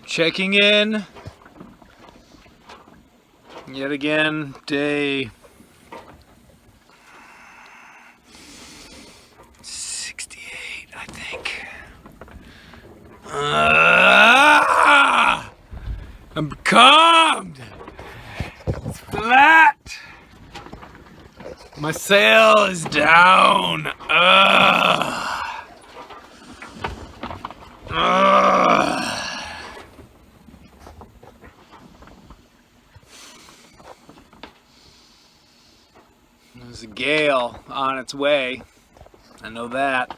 Checking in. Yet again, day 68, I think. I'm calmed. It's flat. My sail is down. There's a gale on its way. I know that.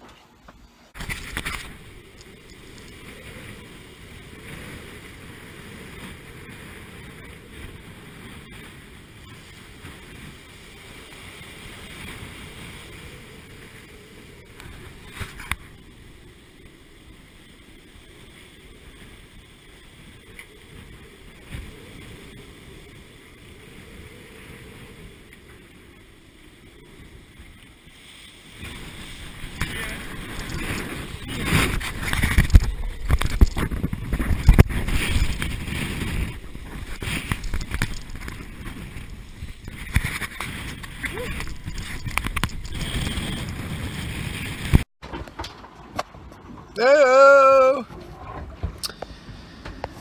Hello.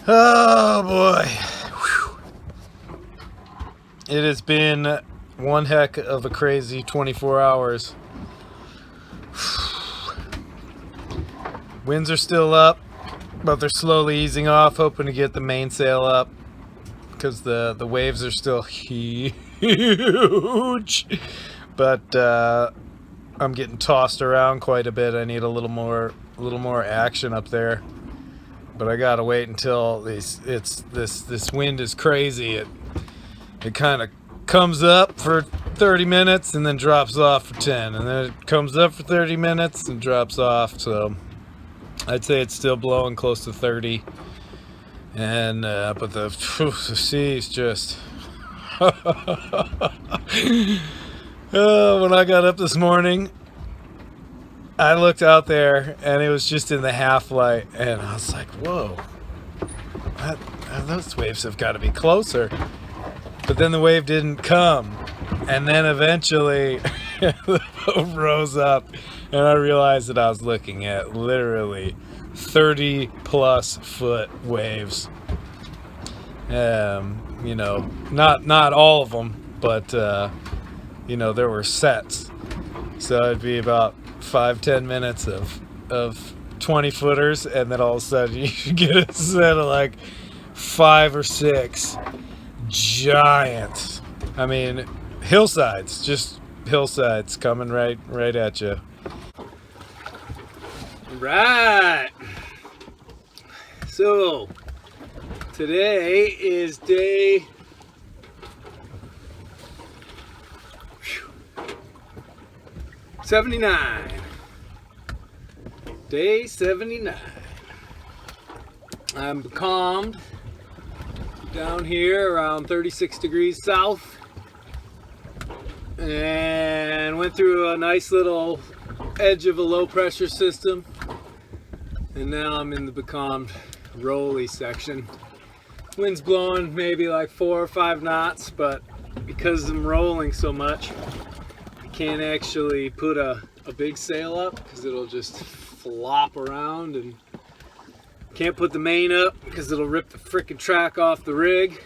Oh boy. Whew. It has been one heck of a crazy 24 hours. Winds are still up, but they're slowly easing off, hoping to get the mainsail up because the waves are still huge. But I'm getting tossed around quite a bit. I need a little more action up there. But I gotta wait until this wind is crazy. It kind of comes up for 30 minutes and then drops off for 10, and then it comes up for 30 minutes and drops off. So I'd say it's still blowing close to 30, and but the sea's just. When I got up this morning, I looked out there and it was just in the half light, and I was like, whoa, those waves have got to be closer. But then the wave didn't come, and then eventually the boat rose up, and I realized that I was looking at literally 30 plus foot waves. You know, not all of them, but you know, there were sets. So it'd be about 5-10 minutes of 20 footers, and then all of a sudden you get a set of like 5 or 6 giants. I mean, hillsides, just hillsides coming right at you. Right. So today is day 79. Day 79. I'm calmed down here around 36 degrees south, and went through a nice little edge of a low pressure system, and now I'm in the becalmed rolly section. Wind's blowing maybe like 4 or 5 knots, but because I'm rolling so much, can't actually put a big sail up because it'll just flop around, and can't put the main up because it'll rip the frickin' track off the rig.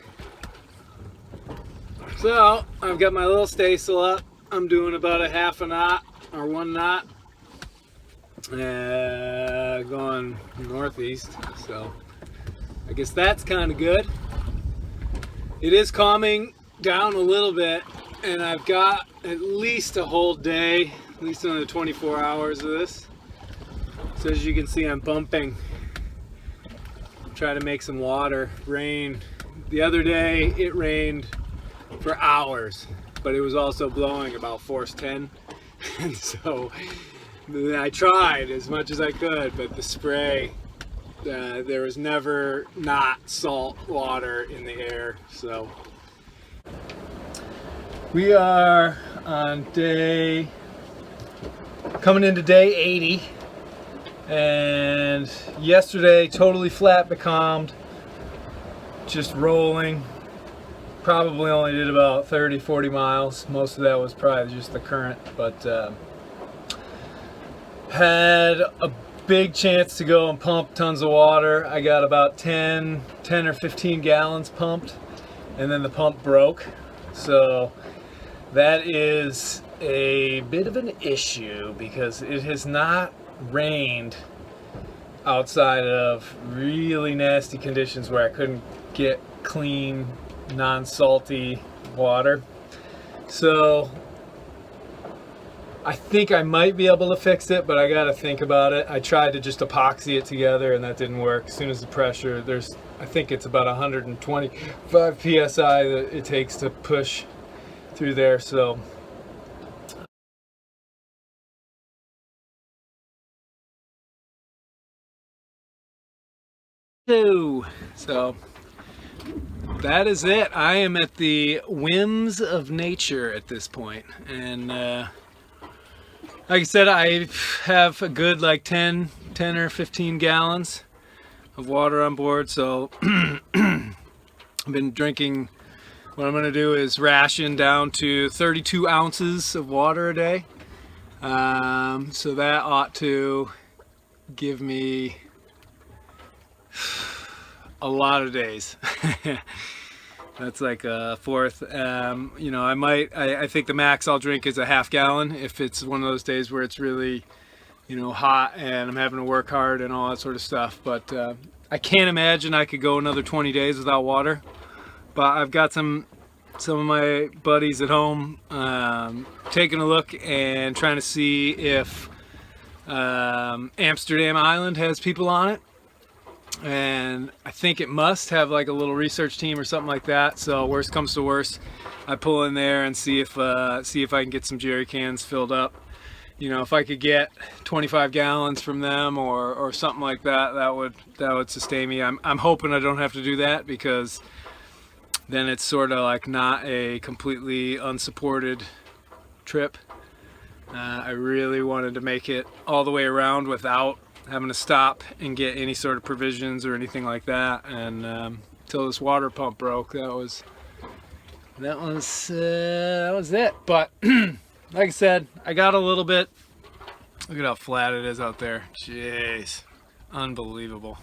So I've got my little staysail up. I'm doing about a half a knot or 1 knot, going northeast, so I guess that's kind of good. It is calming down a little bit, and I've got at least a whole day, at least another 24 hours of this. So as you can see, I'm bumping. Try to make some water. Rain. The other day it rained for hours, but it was also blowing about force 10. And so I tried as much as I could, but the spray, there was never not salt water in the air. So we are on coming into day 80, And yesterday, totally flat becalmed, just rolling. Probably only did about 30-40 miles. Most of that was probably just the current, but had a big chance to go and pump tons of water. I got about 10 or 15 gallons pumped, and then the pump broke. So that is a bit of an issue because it has not rained outside of really nasty conditions where I couldn't get clean, non-salty water. So I think I might be able to fix it, but I gotta think about it. I tried to just epoxy it together and that didn't work. As soon as the pressure, I think it's about 125 psi that it takes to push through there. So so that is it. I am at the whims of nature at this point. And like I said, I have a good like 10 or 15 gallons of water on board. So I've been drinking. What I'm going to do is ration down to 32 ounces of water a day. So that ought to give me a lot of days. That's like a fourth. You know, I think the max I'll drink is a half gallon if it's one of those days where it's really, you know, hot and I'm having to work hard and all that sort of stuff. But I can't imagine I could go another 20 days without water. But I've got some of my buddies at home taking a look and trying to see if Amsterdam Island has people on it. And I think it must have like a little research team or something like that. So worst comes to worst, I pull in there and see if I can get some jerry cans filled up. You know, if I could get 25 gallons from them or something like that, that would sustain me. I'm hoping I don't have to do that, because then it's sort of like not a completely unsupported trip. I really wanted to make it all the way around without having to stop and get any sort of provisions or anything like that, and until this water pump broke, that was it. But like I said, I got a little bit. Look at how flat it is out there. Jeez, unbelievable.